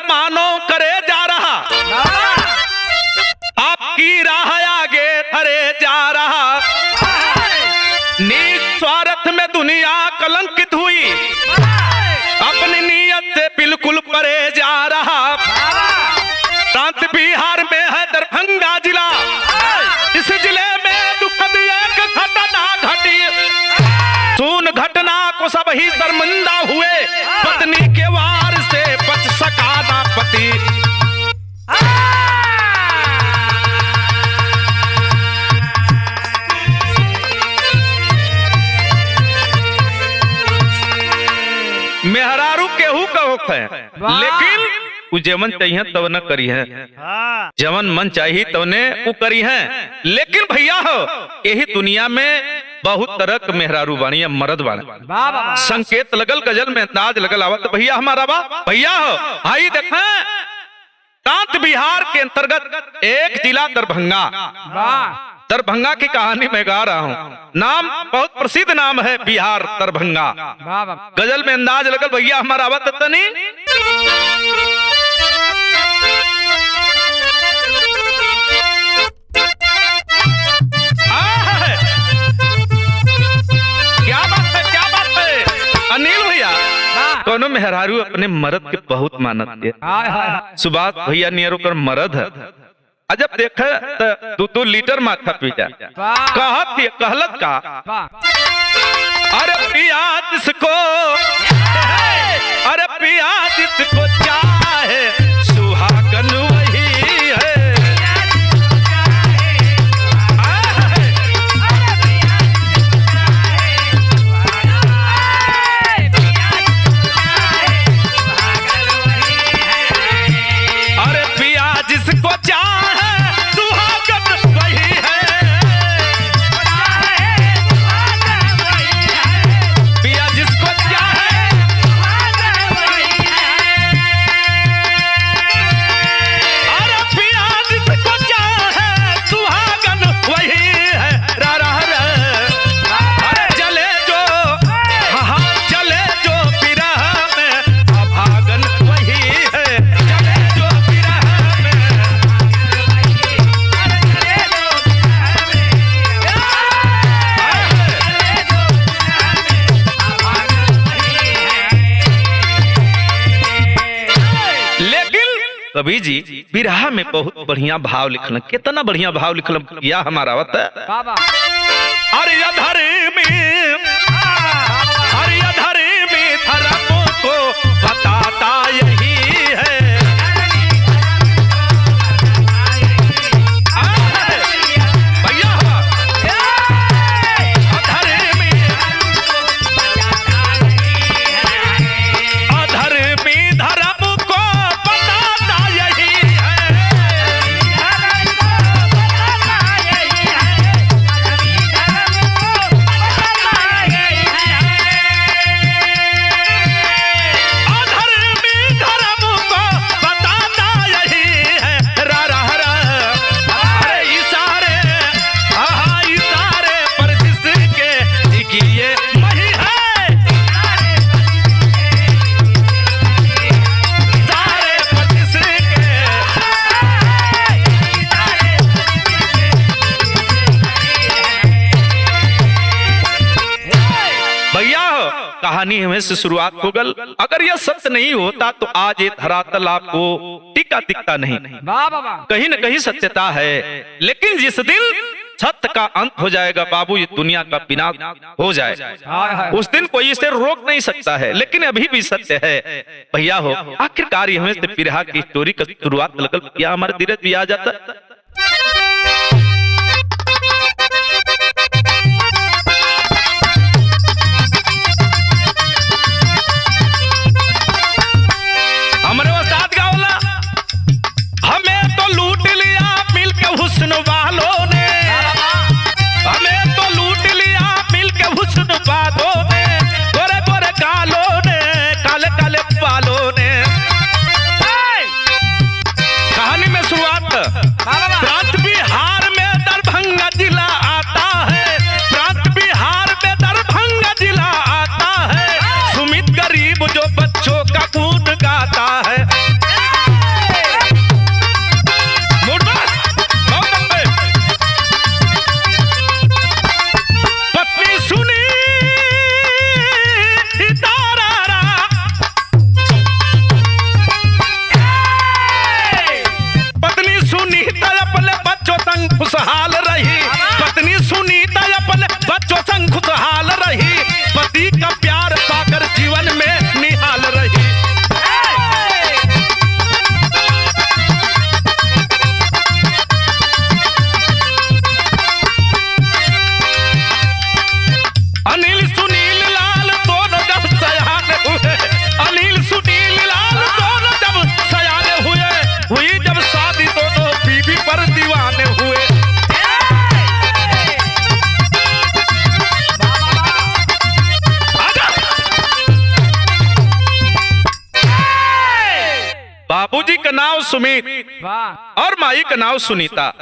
मानो करे जा रहा, आपकी राह आगे धरे जा रहा। नीच स्वार्थ में दुनिया कलंकित हुई, अपनी नीयत से बिल्कुल परे जा रहा। प्रांत बिहार में है दरभंगा जिला, इस जिले में दुखद एक घटना घटी। सुन घटना को सब ही शर्मिंदा हुए, पत्नी के वार से बच सका ना पति। मेहरारू केहू का होता है, लेकिन उ जेवन चाहिए तब न करी है, जवन मन चाहिए तब ने उ करी है। लेकिन भैया हो यही दुनिया में बहुत तरह के मेहरारू बाणी या मर्द बाणी, संकेत लगल गजल में अंदाज लगल आवत। भैया हमारा बा भैया हो आई देखें, प्रांत बिहार के अंतर्गत एक जिला दरभंगा, दरभंगा की कहानी मैं गा रहा हूँ। नाम बहुत प्रसिद्ध नाम है बिहार दरभंगा। गजल में अंदाज लगल भैया हमारा आवत तनी। क्या बात है, क्या बात है अनिल भैया। कोनो मेहरारू अपने मर्द के बहुत मानत है। सुभाष भैया नियरो कर मर्द है, अजब देखे तो 2 लीटर माथा पी जा कहलत का। अरे पिया जिसको, अरे पिया जिसको चाहे सुहागन वही है। अरे पिया जिसको चाहे कवि जी बिरहा में बहुत बढ़िया भाव लिखल, कितना बढ़िया भाव लिखल या हमारा वत। अरे धर्म धर्म को बताता यही है। भैया कहानी हमें से शुरुआत हो गल। अगर यह सत्य नहीं होता तो आज ये धरातल आपको टिका दिखता नहीं। कहीं न कहीं सत्यता है, लेकिन जिस दिन सत्य का अंत हो जाएगा बाबू, ये दुनिया का विनाश हो जाएगा, उस दिन कोई इसे रोक नहीं सकता है। लेकिन अभी भी सत्य है भैया हो। आखिरकार हमें से बिरहा की स्टोरी का शुरुआत लगल या हमारे धीरज भी आ जाता। हमारे उस्ताद गावला, हमें तो लूट लिया मिलके हुस्न वालों ने, हमें तो लूट लिया मिलके हुस्न वालों ने, गोरे गोरे कालों ने, काले काले बालों ने। कहानी में शुरुआत प्रांत भी बाबूजी का नाम सुमित और माई का नाम सुनीता,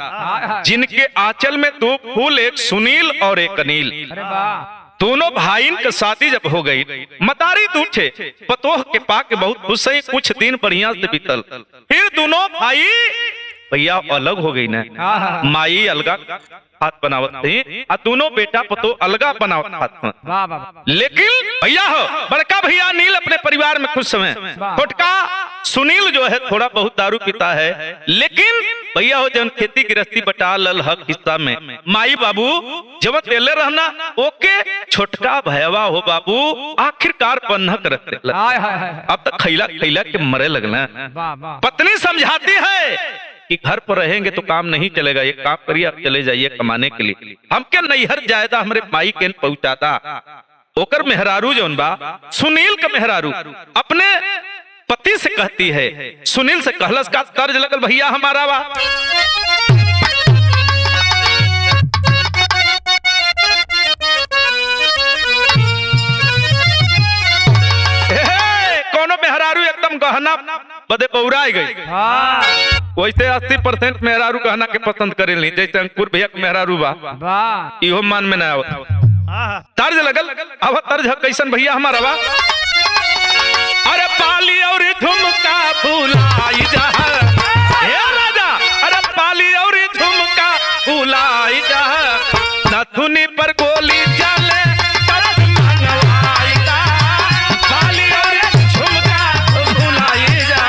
जिनके आंचल में दो फूल, एक सुनील और एक अनिल। दोनों भाईन की शादी जब हो गई, मतारी दूठे पतोह के पाके बहुत खुश है। कुछ दिन बढ़िया से बीतल, फिर दोनों भाई भैया अलग हो गई ना। माई अलगा हाथ बनावत थी और दोनों बेटा पतो अलगा बनावत हाथ। लेकिन भैया हो बड़का भैया नील अपने परिवार में खुश हैं। छोटका सुनील जो है थोड़ा बहुत दारू पीता है, लेकिन भैया हो जब खेती गृहस्थी बटा लल हक हिस्सा में माई बाबू जब तेले रहना ओके छोटका भैया हो बाबू आखिरकार बन्हक रखते। अब तक खैला खैला के मरे लगना। पत्नी समझाती है कि घर पर रहेंगे तो काम नहीं चलेगा, एक काम करिए आप चले जाइए कमाने के लिए। हम क्या नैहर जायदा हमारे माई के पहुंचाता। ओकर मेहरारू जौन बा सुनील का मेहरारू अपने पति से कहती है, सुनील से कहलस का कर्ज लगल भैया हमारा बा। कोनो मेहरारू एकदम गहना बदे पौरा गई। वैसे 80% मेहरारू गहना के पसंद करेली, जैसे अंकुर भैया के मेहरारू बा इहो मान में ना आवत। तर्ज लगल, अब तर्ज कैसन भैया हमारा बा। अरे पाली और झुमका फुलाई जा हे राजा, अरे पाली और झुमका फुलाई जा, नथुनी पर गोली चले तरस मंगवाई जा, पाली और झुमका फुलाई जा।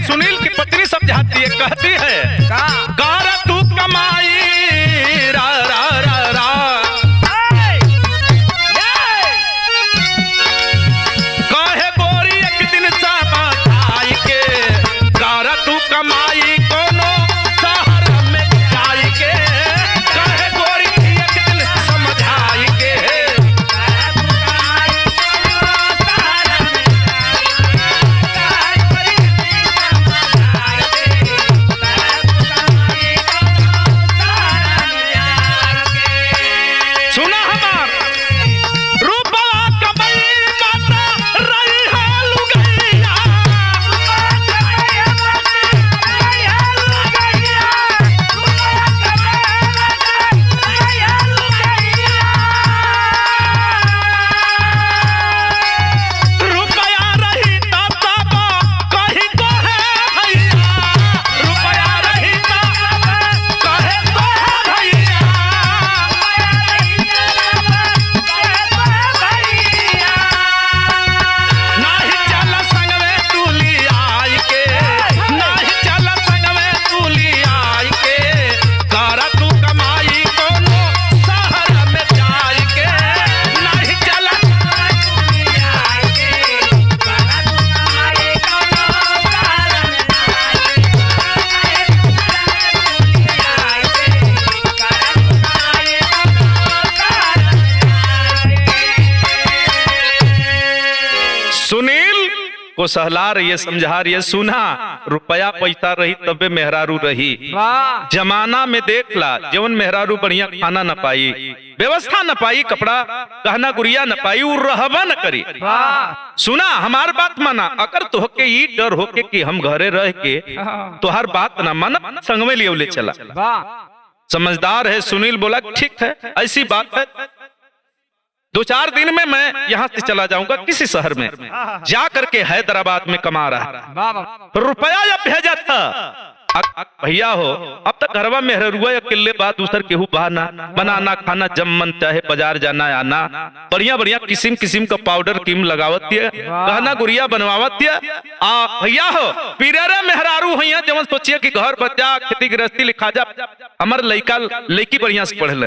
सुनील की पत्नी समझाती है, कहती है गारा तू कमाई रा रा रा रा, काहे गोरी एक दिन चाय के, गारा तू कमाई कोनो शहर में जाई के, काहे गोरी एक दिन समझाई के। को सहला रही है, समझा रही है, सुना रुपया पैसा रही तबे मेहरारू रही। जमाना में देख ला जवन मेहरारू बढ़िया खाना न पाई, व्यवस्था न पाई, कपड़ा गहना गुड़िया न पाई, वो रहबा न करी। सुना हमार बात माना, अगर तोहके ई डर होके कि हम घरे रह के तोहर बात न माना, संग में लिए ले चला। समझदार है सुनील, बोला ठीक है ऐसी बात है, 2-4 दिन में मैं यहाँ से चला जाऊंगा किसी शहर में, जा करके हैदराबाद में कमा रहा रुपया या भेजा था। भैया हो अब तक घरवा मेहरुआ अकेले बात दूसर केहू बहाना, बनाना खाना जब मन चाहे बाजार जाना आना, बढ़िया बढ़िया किस्म किस्म का पाउडर क्रीम लगावत है, गहना गुड़िया बनवावत है। भैया हो पीरे मेहरारू है जब सोचिए कि घर बच्चा खेती गृहस्थी लिखा जा, हमारे लड़का लड़की बढ़िया से पढ़ ले,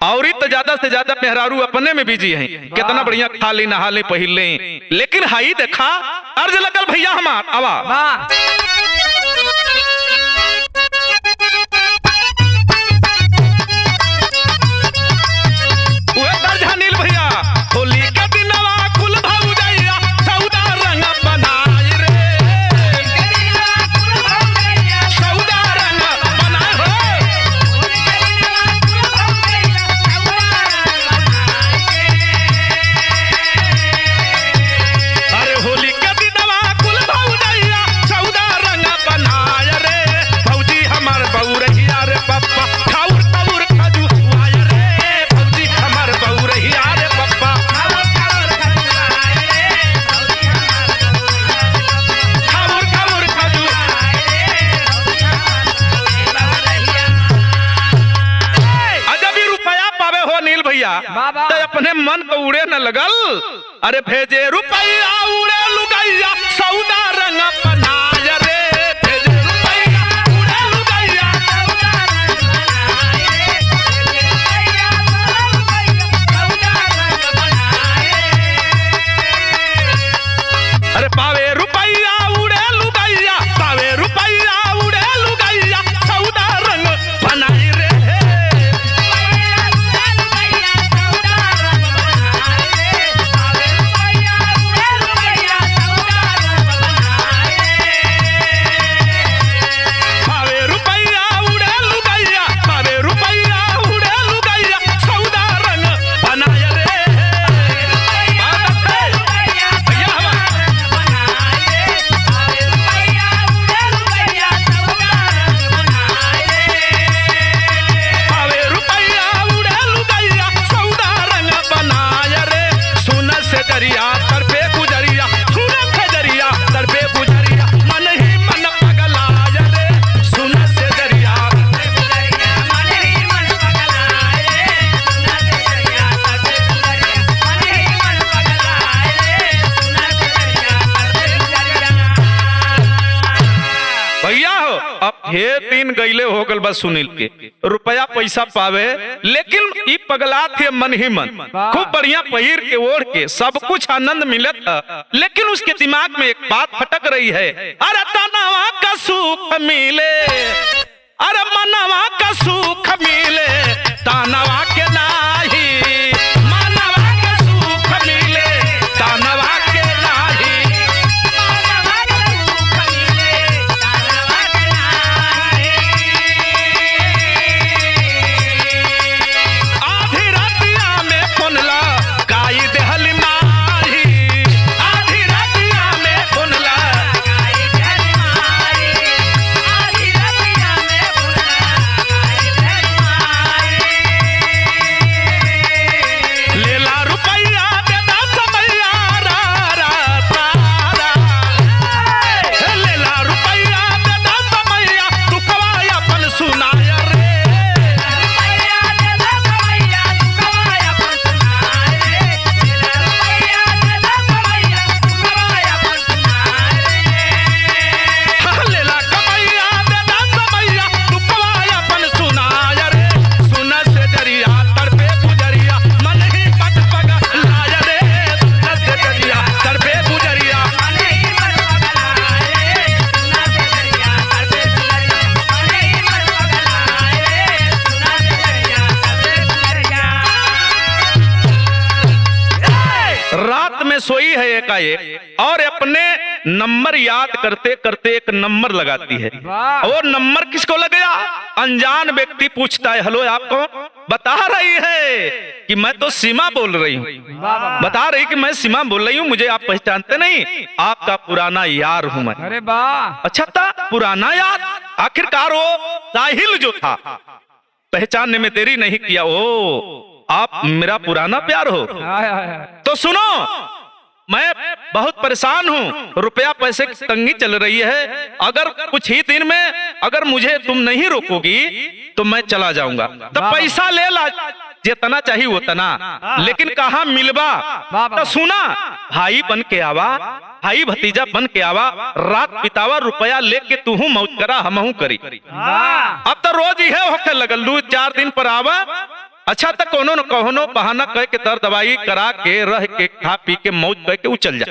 और तो ज्यादा से ज्यादा मेहरारू अपने में बिजी है, कितना बढ़िया खा ली नहा ले पहिल ले, लेकिन हाई देखा अर्ज लगल भैया हमार आवा। भैया होली के दिनवा कुल भाऊ जाइया सौदा रंग बनाई रे, मन को उड़े न लगल, अरे भेजे रुपया उड़े लुगैया सौदा रंग बनाय रे, भेजे रुपया उड़े लुगैया सौदा रंग बनाय, अरे पावे रुपया उड़े लुगैया, पावे रुपया उड़े लुगैया सौदा रंग बनाय रे, हे तीन गईले हो गल बस सुनील के रुपया पैसा पावे, लेकिन ई पगला थे मन ही मन, खूब बढ़िया पहिर के ओढ़ के सब कुछ आनंद मिलत था, लेकिन उसके दिमाग में एक बात फटक रही है, अरे तनवा का सुख मिले, अरे मनवा का सुख मिले, तनवा के नाही, मनवा का सुख मिले, तनवा के नाही, सोई है एकाएक और अपने नंबर याद करते करते एक नंबर लगाती है, और नंबर किसको लग गया? अनजान व्यक्ति पूछता है, हेलो आप कौन? बता रही है कि मैं तो सीमा बोल रही हूँ, बता रही कि मैं सीमा बोल रही हूँ, मुझे आप पहचानते नहीं, आपका पुराना यार हूँ मैं। अरे वाह, अच्छा था पुराना यार, आखिरकार वो साहिल जो था पहचानने में देरी नहीं किया, ओ आप मेरा पुराना प्यार हो। तो सुनो, मैं बहुत परेशान हूँ, रुपया पैसे की तंगी चल रही है, अगर कुछ ही दिन में अगर मुझे तुम नहीं रोकोगी तो मैं चला जाऊंगा, तो पैसा ले ला जितना चाहिए उतना, लेकिन कहाँ मिलवा? तो सुना, भाई बन के आवा, भाई भतीजा बन के आवा, रात बितावा, रुपया लेके तू मौज करा, हमहू करी। अब तो रोज यह होके लगल, 2-4 दिन पर आवा, अच्छा तक कोनो न कहोनो बहाना कह के दर दवाई करा के रह के खा पी के मौज कह के उचल जा।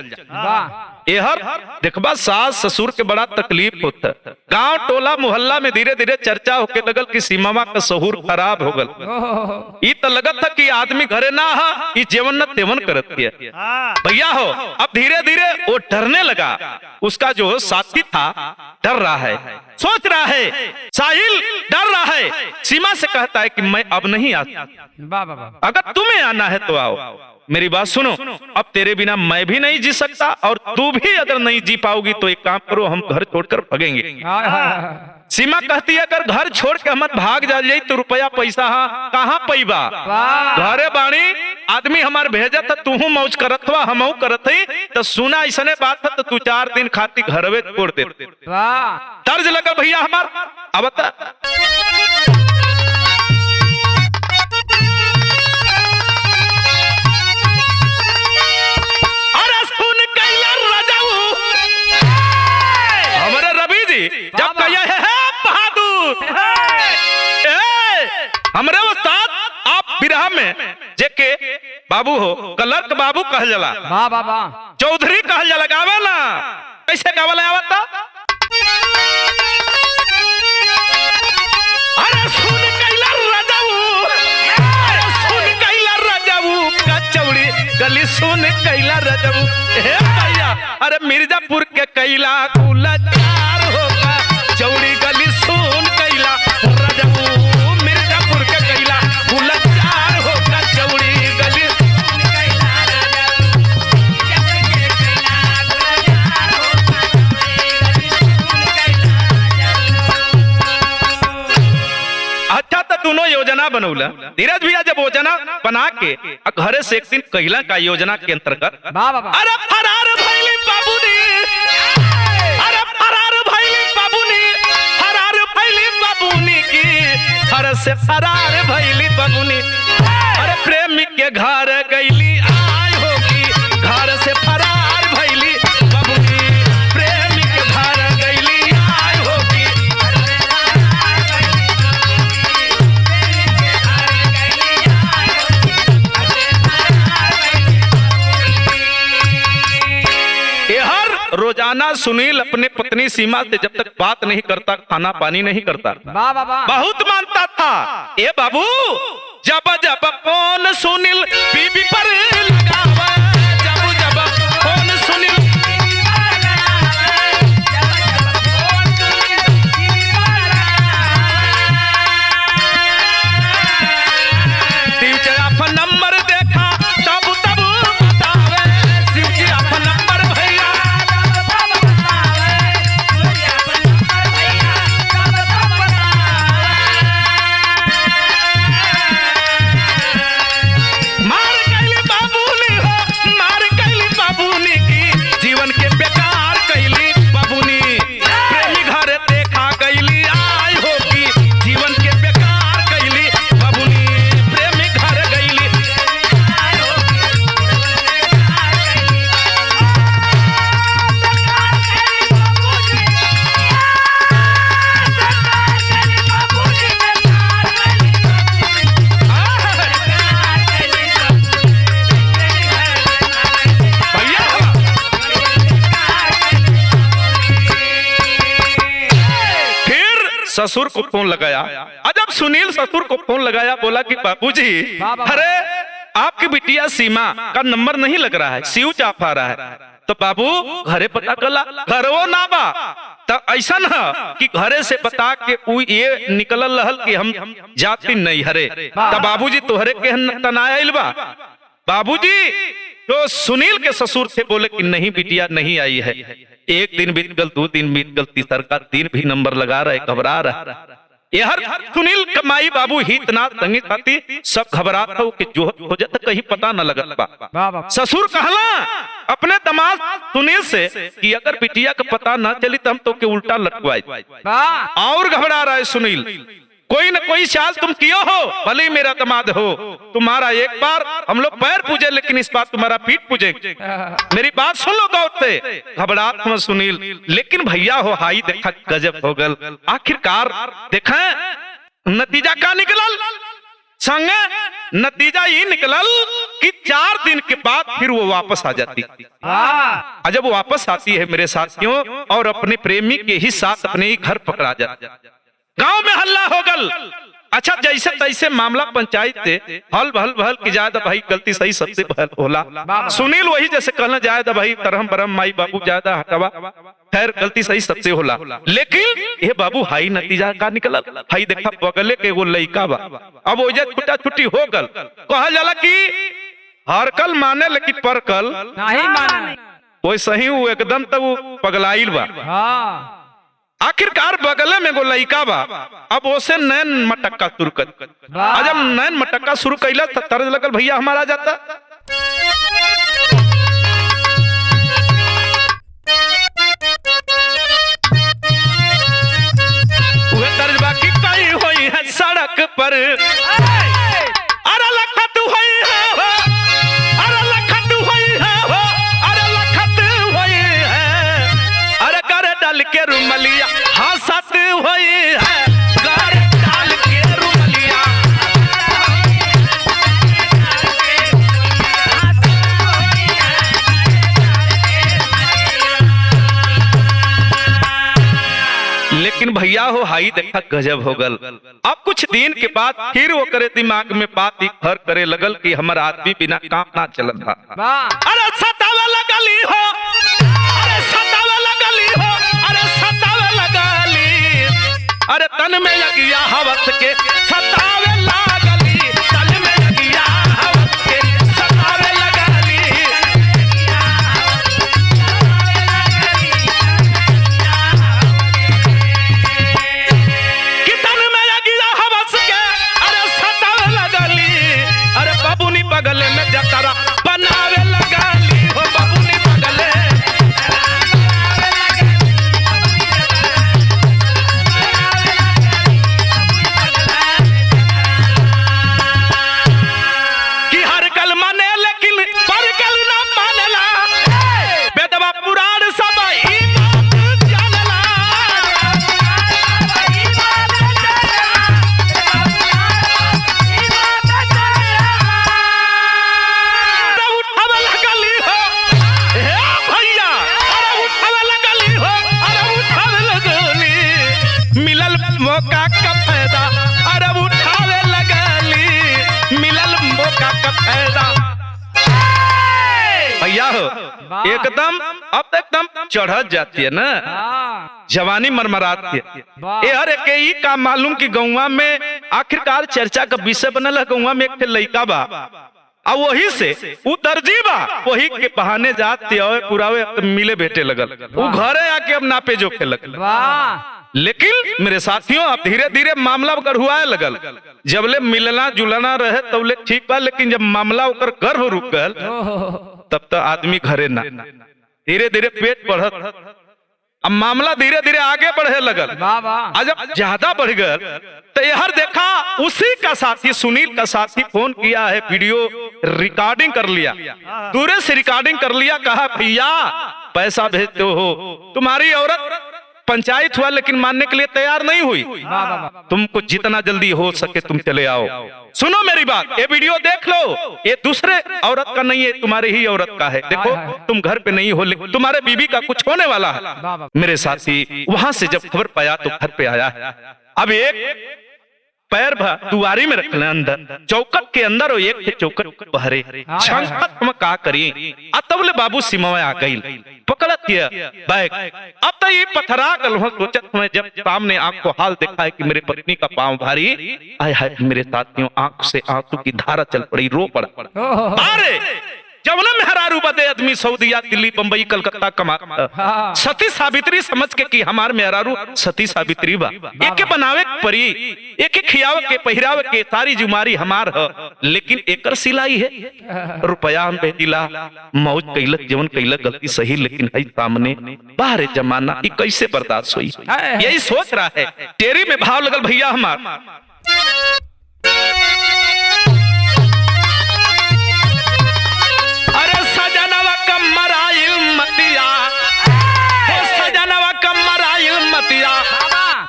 एहर देखबा सास ससुर के बड़ा तकलीफ होता, गांव टोला मोहल्ला में धीरे धीरे चर्चा होके लगल कि सीमा का सहूर खराब हो गल। ई तो लगत था कि आदमी घरे ना हा, ई जेवन न तेवन करत किया भैया हो। अब धीरे धीरे वो डरने लगा, उसका जो साथी था डर रहा है, सोच रहा है, साहिल डर रहा है, सीमा से कहता है कि मैं अब नहीं आता, अगर तुम्हें आना है तो आओ, मेरी बात सुनो, अब तेरे बिना मैं भी नहीं जी सकता और तू भी अगर नहीं जी पाओगी तो एक काम करो, हम घर छोड़कर भागेंगे। सीमा कहती है अगर घर छोड़ के हम भाग जाए तो रुपया पैसा कहाँ पैबा, घरे बाणी आदमी हमारे भेजा था, तू मौज करत हुआ हमहू करत ही, तो सुना ऐसने बात था तो तू 4 दिन खाती घरवे छोड़ दे। तर्ज लगा भैया हमार, अब जेके बाबू हो कलर्क बाबू कहल जाला, वाह वाह वाह, चौधरी कहल जाला। गावे ना कैसे गावला आवता? अरे सुन कैला रजाऊ, अरे सुन कैला रजाऊ का चौड़ी गली सुन कैला रजाऊ। हे भैया अरे मिर्जापुर के कैला गुलजार होगा, चौड़ी गली सुन कैला रजाऊ। मिर्जापुर के कैला गुलजार होगा, चौड़ी गली सुन कैला अच्छा तो दोनों योजना बनौला। धीरज भैया जब योजना बना के घरे से एक दिन कैला का योजना के अंतर्गत अरे फरार भइली बाबूनी, अरे फरार भइली बाबूनी, फरार भइली बाबूनी की घर से फरार भइली बाबूनी। अरे प्रेमी के घर गईली आय होगी, घर से फरार भइली बाबूनी। प्रेमी के घर गईली आय होगी, रोजाना सुनील अपने पत्नी सीमा से जब तक बात नहीं करता, खाना पानी नहीं करता, बहुत मानता था। ए बाबू जब जब फोन सुनील बीबी पर लगावा, जब जब फोन सुनील अपन नंबर देखा तब तब बतावे, शिव जी अपन नंबर भैया मार कैली बाबूनी हो, मार कैली बाबूनी की जीवन के बेकार कैली बाबूनी। प्रेमी घर देखा गईली आय होगी, जीवन के बेकार कैली बाबूनी। प्रेमी घर गईली आय होगी, ससुर को फोन लगाया। जब सुनील ससुर को फोन लगाया बोला कि बाबूजी अरे आपकी बिटिया सीमा का नंबर नहीं लग रहा है, स्विच ऑफ आ रहा है। तो बाबू घरे पता कला, घरवो ना बा तो ऐसा न कि घरे से बता के ये निकल रहल कि हम जाती नहीं हरे। तो बाबूजी तोहरे के तनायल बा। बाबूजी तो सुनील के ससुर से बोले कि नहीं बिटिया नहीं आई है। एक दिन बीत गल, 2 दिन बीत गल, तीसरा दिन भी नंबर लगा रहे, घबरा रहा। यहर सुनील कमाई बाबू ही इतना तंगी खाती सब घबरा था कि जो हो जाता कहीं पता न लगत बा। ससुर कहला अपने दामाद सुनील से कि अगर बिटिया का पता न चली तो हम तो के उल्टा लटवाई। और घबरा रहा है सुनील, कोई न कोई चाल तुम कियो हो, भले मेरा दामाद हो। तुम्हारा एक बार हम लोग पैर पूजे लेकिन इस बार तुम्हारा पीठ पूजे। मेरी बात सुन लो गौर से। घबराहट में सुनील, लेकिन भैया हो हाई देखा गजब हो गल। आखिरकार देखा नतीजा का निकलल, संगे नतीजा ये निकलल कि 4 दिन के बाद फिर वो वापस आ जाती। जब वो वापस आती है मेरे साथियों और अपने प्रेमी के ही साथ अपने ही घर पकड़ा जाती। गांव में हल्ला हो गल। अच्छा जैसे तैसे मामला पंचायत से हल भल भल की जायद भाई गलती सही सबसे भल होला। सुनील वही जैसे कहना जायद भाई तरहम बरम माई बाबू ज्यादा हटवा, खैर गलती सही सबसे होला। लेकिन ये बाबू हाई नतीजा का निकल हाई देखा बगले के वो लइका बा। अब वो छुट्टा छुट्टी हो गल, कहा जाला कि हर कल माने लेकिन पर कल नहीं माने। वैसे ही वो एकदम तब पगलाइल बा। आखिरकार बगले में गो लइका बा। अब ओसे नैन मटक्का शुरू कर। जब नैन मटक्का शुरू कैला तो तरज लगल भैया हमारा जाता। वह तर्ज बाकी कई हुई है सड़क पर, अरे लखत हुई है हो, अरे लखत हुई है हो, अरे लखत हुई है, अरे कर डाल के रुमलिया हंसत हुई है, कर डाल के रुमलिया भैया हो हाई देखा गजब हो गल। अब कुछ दिन के बाद फिर वो करे दिमाग में बात घर करे लगल कि हमर आदमी बिना काम ना चलत था। अरे सतावे लगली हो, अरे सतावे लगली हो, अरे सतावे लगली, अरे तन में लगिया हवस के सतावे लगली, तन में लगिया हवस के सतावे लगली, कि तन में लगिया हवस के अरे सतावे लगली, अरे बबुनी बगले में जतरा बनावे लगली हो, बबुनी बगले कि हर गल माने लेकिन पर गल ना मानला, बेदवा पुराण सब ई बात जानला, अरे उठावे लगली हो, हे भैया अरे उठावे लगली हो, अरे उठावे लगली, मिलल मौका का फायदा, अरे उठावे लगली, मिलल मौका का फायदा। भैया हो एकदम अब तो एकदम चढ़त जाती है ना, जवानी मरमराती है। ये हर एक ही का मालूम कि गौवा में आखिरकार चर्चा का विषय बनल है, गौवा में एक लड़का बा अब वही से वो दर्जी बा, वही के बहाने जाते पुरावे मिले बेटे लगल, वो घरे आके अब नापे जोखे लगल। लेकिन मेरे साथियों अब धीरे धीरे मामला गढ़ुआए लगल, जबले मिलना जुलना रहे तबले ठीक बा, लेकिन जब मामला ओकर गर्भ रुक गल तब तो आदमी घरे ना, धीरे धीरे पेट बढ़त, अब मामला धीरे धीरे आगे बढ़े लगल। आज जब ज्यादा बढ़ गल तो यह देखा उसी का साथी सुनील का साथी फोन किया है, वीडियो रिकॉर्डिंग कर लिया, दूर से रिकॉर्डिंग कर लिया, कहा भैया पैसा भेजते हो, तुम्हारी औरत पंचायत हुआ लेकिन मानने के लिए तैयार नहीं हुई, तुमको जितना जल्दी हो सके तुम चले आओ। सुनो मेरी बात, ये वीडियो देख लो, ये दूसरे औरत का नहीं है, तुम्हारे ही औरत का है, देखो तुम घर पे नहीं हो लेकिन तुम्हारे बीबी का कुछ होने वाला है। मेरे साथी वहां से जब खबर पाया तो घर पे आया है, अब एक पैर दुआरी में रखना अंदर चौकट के अंदर और एक चौकट बहरे छंकत हम का करिए, तबले बाबू सिमवा आ गई पकड़त बैग। अब तो ये पथरा गल सोचत मैं जब सामने आंख को हाल देखा है कि मेरे पत्नी का पांव भारी, आय हाय मेरे साथियों आंख से आंसू की धारा चल पड़ी, रो पड़ा। अरे जब ना मेहरारू बदे आदमी सऊदीया दिल्ली बंबई कलकत्ता कमा, सती सावित्री समझ के कि हमार मेहरारू सती सावित्री बा, एक के बनावे परी, एक के खियावे के पहिरावे के सारी जुमारी हमार है, लेकिन एकर सिलाई है रुपया हम भेजिला, मौज कैलक जीवन कैलक गलती सही, लेकिन है सामने बाहर जमाना ये कैसे बर्दाश्त हुई, यही सोच रहा है। टेरी में भाव लगल भैया हमार,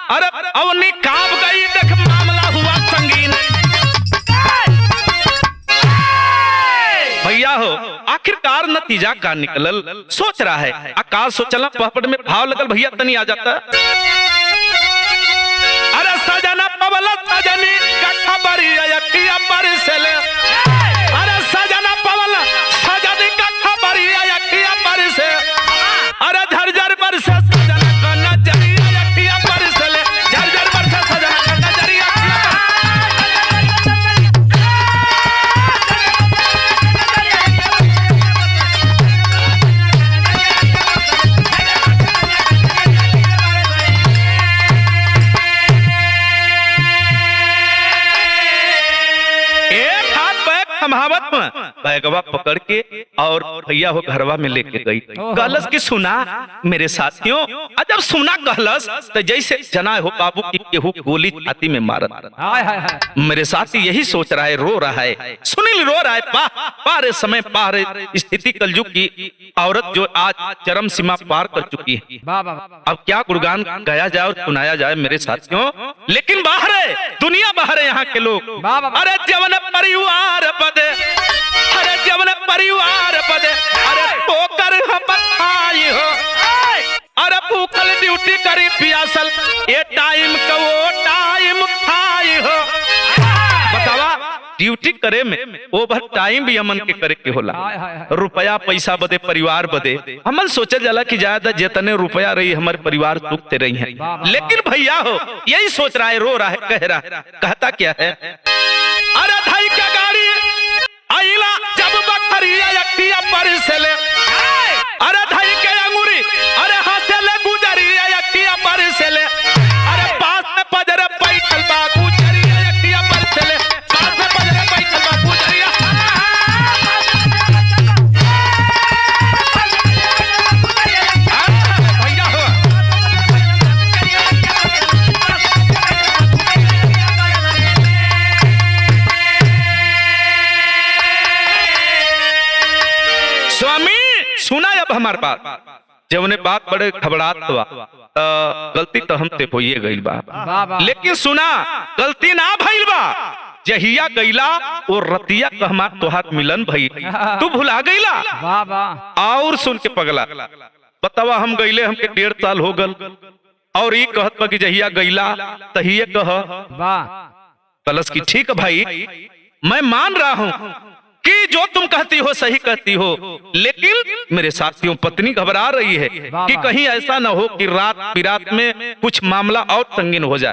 अरे अवनी कांप गई देख मामला हुआ संगीन। भैया हो आखिरकार नतीजा का निकलल, सोच रहा है आकाश सोचला पहपट में भाव लगल, भैया तनी आ जाता। अरे सजना पवला सजनी का खबर अयकिया बरसले, अरे सजना पवला सजनी का खबर अयकिया बरसे, अरे झरझर बरसे सजना का नजरिया अयकिया बरसले, झरझर बरसे सजना का नजरिया। समावत में बैगवा पकड़ के और भैया हो घरवा में लेके गई, कहलस कि सुना मेरे साथियों, जब सुना कहलस तो जैसे जना हो बाबू की केहू गोली छाती में मारत। मेरे साथी यही सोच रहा है, रो रहा है, सुनील रो रहा है, पारे समय पार स्थिति कलयुग की औरत जो आज चरम सीमा पार कर चुकी है। अब क्या गुणगान गाया जाए और सुनाया जाए मेरे साथियों, लेकिन बाहर है दुनिया, बाहर है यहाँ के लोग। अरे जवन परिवार पदे, अरे जवन परिवार पदे, अरे ठोकर हम खाई हो, अरे भूखल ड्यूटी करी पियासल, ये करे में ओवर टाइम भी हमन के करे के होला। रुपया पैसा बदे परिवार बदे हमन सोचल जाला कि ज्यादा जितने रुपया रही हमारे परिवार सुखते रही है, लेकिन भैया हो यही सोच रहा है, रो रहा है, कह रहा है, कहता क्या है, अरे भाई क्या गाड़ी आइला जब बकरिया यक्तिया पर से ले, अरे भाई के अंगूरी अरे हाथ से ले गुजरिया यक्तिया पर से ले, अरे पास में पजरे बैठल बा गुजरिया यक्तिया पर से ले, पास में पजरे बैठल बा गुजरिया। भैया हो स्वामी सुना अब हमार बात, जब उन्हें बात बड़े घबरात हुआ गलती तो हमसे होइए गई बा, लेकिन सुना गलती ना भइल बा, जहिया गईला वो रतिया कहमा तोहार मिलन भई तू भुला गईला। और सुन के पगला बतावा हम गईले हमके 1.5 साल हो गल और ये कहत बा कि जहिया गईला तहिए कह कलश की ठीक भाई मैं मान रहा हूं कि जो तुम कहती हो सही कहती हो, लेकिन मेरे साथियों पत्नी घबरा रही है कि कहीं ऐसा न हो कि रात बिरात में कुछ मामला और संगीन हो जाए।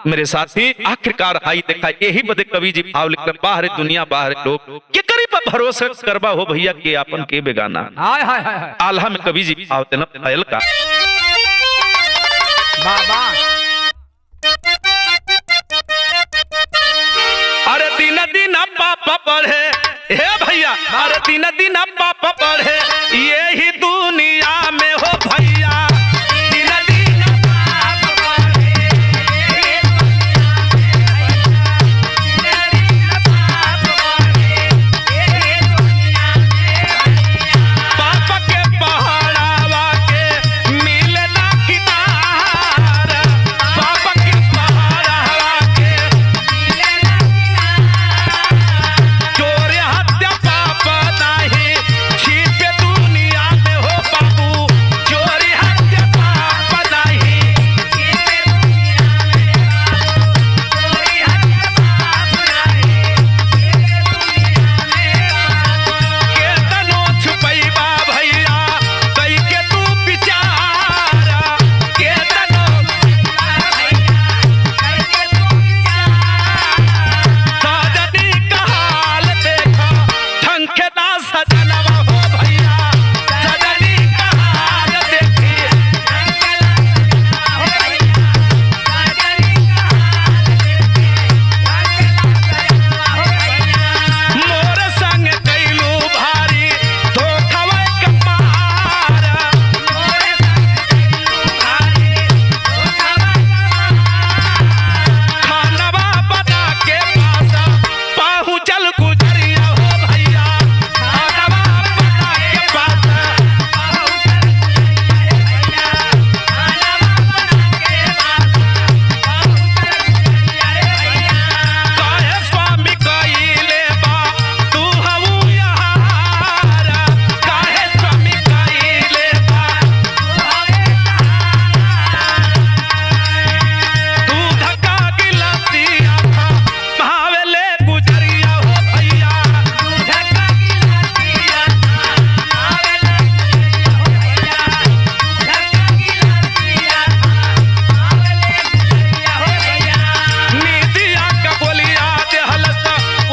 मेरे साथी आखिरकार आई देखा यही बदे कवि जी भाव लिख रहे, बाहर दुनिया बाहर लोग के करीब भरोसा करबा हो भैया के अपन के बेगाना। आल्हा में कवि जी भाव देना फैल का अरे दिन दिन पापा पढ़े हे भैया, अरे दिन दिन पापा पढ़े यही दुनिया में हो भैया, दिन दिन पापा पढ़े पापा के पहाड़ावा के मिलना किनारा, पापा के पहाड़ावा के चोरी हत्या पापा नहीं छिपे दुनिया में हो बाबू, चोरी हत्या पापा नहीं छिपे दुनिया में चोरी हत्या पापा नहीं छिपे दुनिया में केतनो छुपैबा भैया कई के तू बिचारा, केतनो भैया कई के तू बिचारा, साजनी का हाल देखो ठंकेदा सजनवा हो भैया, सजनी का हाल देखी ठंकेदा सजनवा हो भैया, सजनी का हाल देखी ठंकेदा सजनवा हो भैया, मोर संग कैलू भारी धोखवा कमारा, मोर संग कैलू भारी धोखवा कमारा, खानवा बना के पासा पहुंचल गुजरिया हो भैया, खानवा बना के पासा पहुंचल गुजरिया रे भैया, खानवा बना के पासा पहुंचल गुजरिया रे भैया, काहे स्वामी कइले बा तू हऊ यहारा, काहे स्वामी कइले बा तू हऊ तू धक्का गिलतिया था भावेले गुजरिया हो भैया, तू धक्का गिलतिया था भावेले गुजरिया हो भैया, तू धक्का गिलतिया था भावेले गुजरिया हो भैया, नीतिया का गोलिया देहलस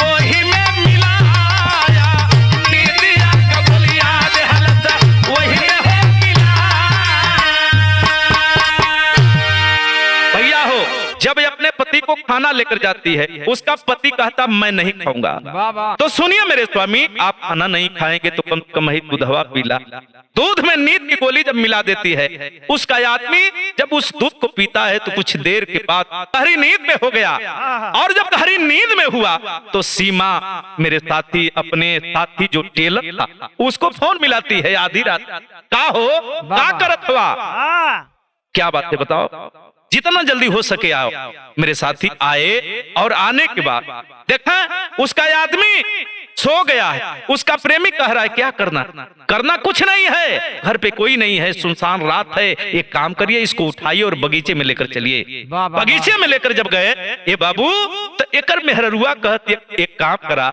वही में मिलाया, नीतिया का गोलिया देहलस वही में हो मिलाया। भैया हो जब ये अपने पति को खाना लेकर जाती है उसका पति कहता मैं नहीं खाऊंगा, तो सुनिए मेरे स्वामी आप खाना नहीं खाएंगे तो कम से कम ही दूधवा पीला, दूध में नींद की गोली जब मिला देती है उसका आदमी जब उस दूध को पीता है तो कुछ देर के बाद गहरी नींद में हो गया, और जब गहरी नींद में हुआ तो सीमा मेरे साथी अपने साथी जो टेलर था उसको फोन मिलाती है आधी रात, का हो का करत हुआ, क्या बात है बताओ, जितना जल्दी हो सके आओ। मेरे साथी आए और आने के बाद देखा उसका आदमी सो गया है, उसका प्रेमी कह रहा है क्या करना, करना कुछ नहीं है, घर पे कोई नहीं है, सुनसान रात है, एक काम करिए इसको उठाइए और बगीचे में लेकर चलिए। बगीचे में लेकर जब गए ये बाबू तो एकर मेहरुआ कहत एक काम करा,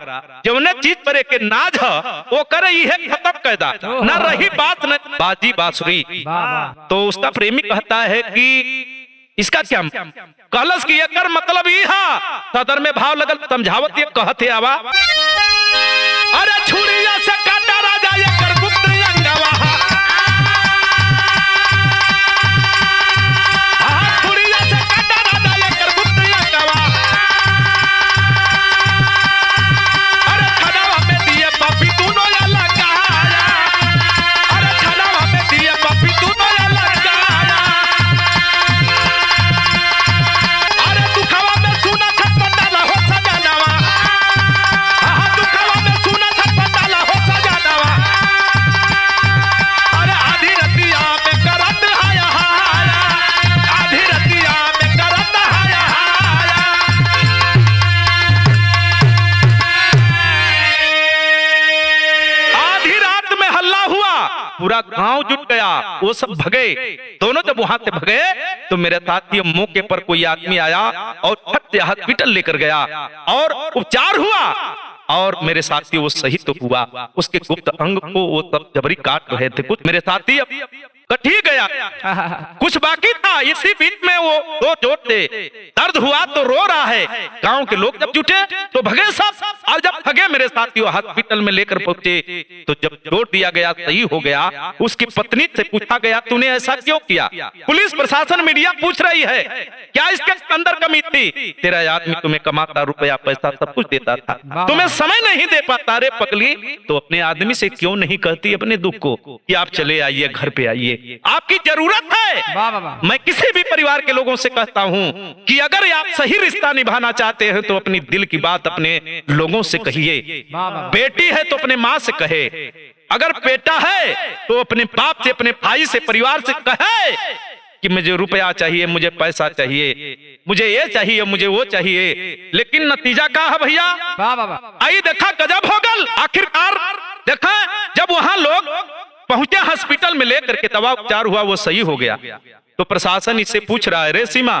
जवने चीज पर एक नाज है वो करे ये खत्म कैदा, न रही बात न बाजी बांसुरी। तो उसका प्रेमी कहता है कि इसका क्या कहलस कि एकर मतलब ई है। सदर में भाव लगल समझावत ये कहते आवा, अरे छुरिया से काटा राजा एकर गुप्त अंगवा, छुरिया से काटा राजा एकर गुप्त अंगवा, अरे खड़ावा में दिए पापी दोनों या लगाया, अरे खड़ावा में दिए पापी दोनों या लगाया, अरे दुखवा में सुना छटपटा हो सजनवा, दुखवा में सुना छटपटा हो सजनवा, अरे आधी रतिया में करत हाया हाया, आधी रतिया में करत हाया हाया। आधी रात में हल्ला हुआ, पूरा गांव जुट गया, वो सब भगे। दोनों जब वहां से भगे तो मेरे साथी मौके पर कोई आदमी आया और फट से हॉस्पिटल लेकर गया और उपचार हुआ, और मेरे साथी वो सही तो हुआ। उसके गुप्त अंग को वो सब जबरी काट रहे थे, कुछ मेरे साथी अब कटी गया, कुछ बाकी था। इसी बीच में वो दो जोट थे, दर्द हुआ तो रो रहा है। गांव के लोग जब जुटे तो भगे सब, और जब भगे मेरे साथी हॉस्पिटल में लेकर पहुंचे तो जब जोट दिया गया सही हो गया, उसकी पत्नी से पूछा गया तूने ऐसा क्यों किया। पुलिस प्रशासन मीडिया पूछ रही है क्या इसके अंदर कमी थी। तेरा आदमी तुम्हें कमाता, रुपया पैसा सब कुछ देता था, तुम्हें समय नहीं दे पाता। रे पगली, तो अपने आदमी से क्यों नहीं कहती अपने दुख को कि आप चले आइए, घर पे आइए, आपकी जरूरत है। मैं किसी भी परिवार के लोगों से कहता हूं कि अगर आप सही रिश्ता निभाना चाहते हैं तो अपनी दिल की बात अपने लोगों से कहिए। बेटी है तो अपने माँ से कहे, अगर बेटा है तो अपने बाप से, अपने भाई से, परिवार से कहे कि मुझे रुपया चाहिए, मुझे पैसा चाहिए, मुझे ये चाहिए, मुझे वो चाहिए। लेकिन नतीजा क्या है भैया, आई देखा गजब हो गल। आखिरकार देखा जब वहां लोग पहुंचे हॉस्पिटल में लेकर के दवा उपचार हुआ, वो सही हो गया, तो प्रशासन इससे पूछ रहा है, रे सीमा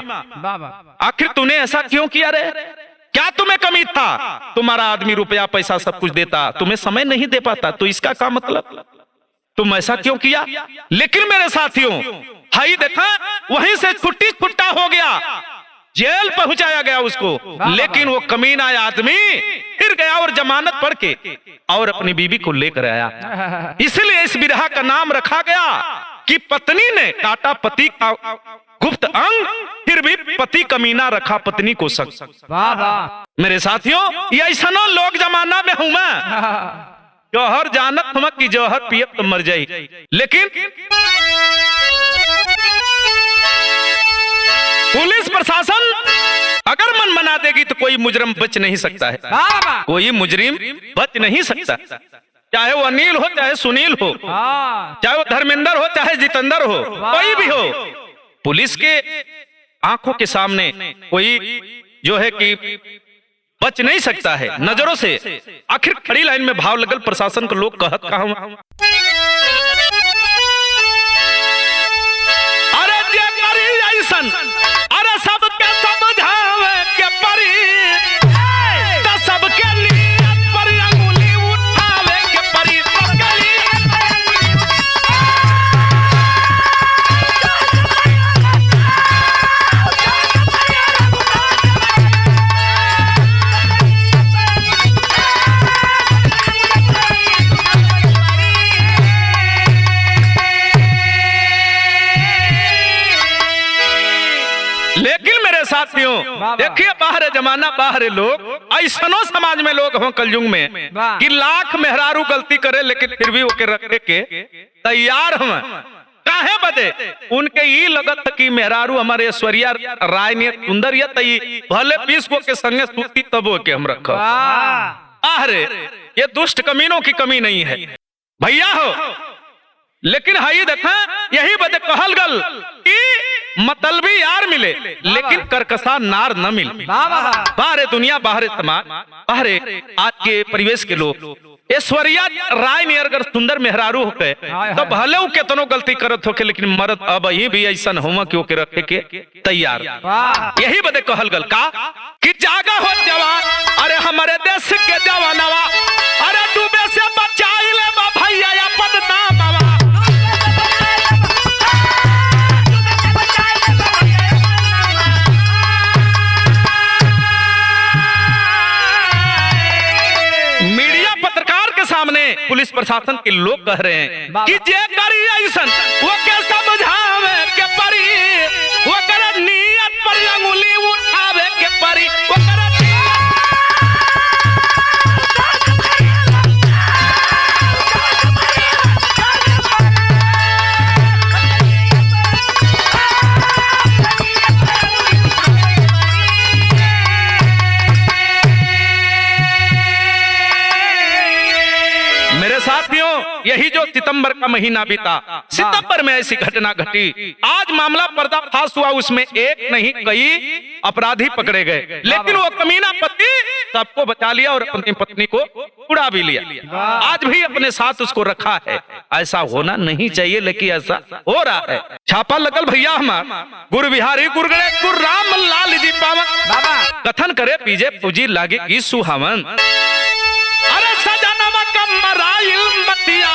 आखिर तूने ऐसा क्यों किया रे, क्या तुम्हें कमी था। तुम्हारा आदमी रुपया पैसा सब कुछ देता, तुम्हें समय नहीं दे पाता, तो इसका क्या मतलब, तुम ऐसा क्यों किया। लेकिन मेरे साथियों हाई देखा वहीं से छुट्टी छुट्टा हो गया, जेल पहुंचाया गया उसको। लेकिन वो कमीना आदमी फिर गया और जमानत पढ़ के और अपनी बीवी को लेकर आया। इसलिए इस बिरहा का नाम रखा गया कि पत्नी ने काटा पति का गुप्त अंग, फिर भी पति कमीना रखा पत्नी को संग। मेरे साथियों ये ऐसा लोग जमाना में हूं मैं, जौहर जानत हम कि जौहर पियत तो मर जाई, लेकिन पुलिस प्रशासन अगर मन बना देगी तो कोई मुजरिम बच नहीं सकता है, कोई मुजरिम बच नहीं सकता। चाहे वो अनिल हो, चाहे सुनील हो, चाहे वो धर्मेंद्र हो, चाहे जितेंद्र हो, कोई भी हो, पुलिस के आंखों के सामने कोई जो है कि बच नहीं सकता है नजरों से। आखिर खड़ी लाइन में भाव लगल प्रशासन को लोग कहत कहा, अरे जे करी ऐसन, अरे सबके समझावे के परी, तो सबके नियत पर अंगुली उठावे के परी। लेकिन मेरे साथियों देखिए बाहर जमाना, बाहर लोग ऐसनो समाज में लोग हों कलयुग में कि लाख मेहरारू गलती करे लेकिन फिर भी ओके रखे के तैयार हम काहे बदे। उनके ये लगत कि मेहरारू हमारे ऐश्वर्या राय ने सुंदर या तई भले 20 को के संगे सूती तब के हम रखो। अरे ये दुष्ट कमीनों की कमी नहीं है भैया हो। लेकिन हाई देखा यही बदे कहल गल कि मतलबी यार मिले लेकिन करकसा नार न मिले। बाहरे दुनिया बाहरे समाज बाहरे आज के परिवेश के लोग ऐश्वर्या राय ने अगर सुंदर मेहरारू होके तो भले वो केतनो गलती करत होके लेकिन मर्द अब ही भी ऐसा होमा कि ओके रखे के तैयार। यही बदे कहल गल का कि जागा हो जवान अरे हमारे देश के जवानवा अरे डूबे से बचाई ले भैया अपन नाम बाबा। मीडिया पत्रकार के सामने पुलिस प्रशासन के लोग कह रहे हैं कि जे करी ऐसन वो के समझावे के परी वो कर नियत पर अंगुली उठावे के परी वो कर साथियों यही जो सितंबर का महीना बीता सितंबर में ऐसी घटना घटी। आज मामला पर्दाफाश हुआ, उसमें एक नहीं कई अपराधी पकड़े गए लेकिन वो कमीना पति सबको बचा लिया और अपनी पत्नी को उड़ा भी लिया। आज भी अपने साथ उसको रखा है। ऐसा होना नहीं चाहिए लेकिन ऐसा हो रहा है। छापा लगल भैया हमार गुरु बिहारी गुरु गणेश गुरु राम लाल जी पावन कथन करे पीजे पूजी लागे की सुहावन अरे सजनवा कमराइल मतिया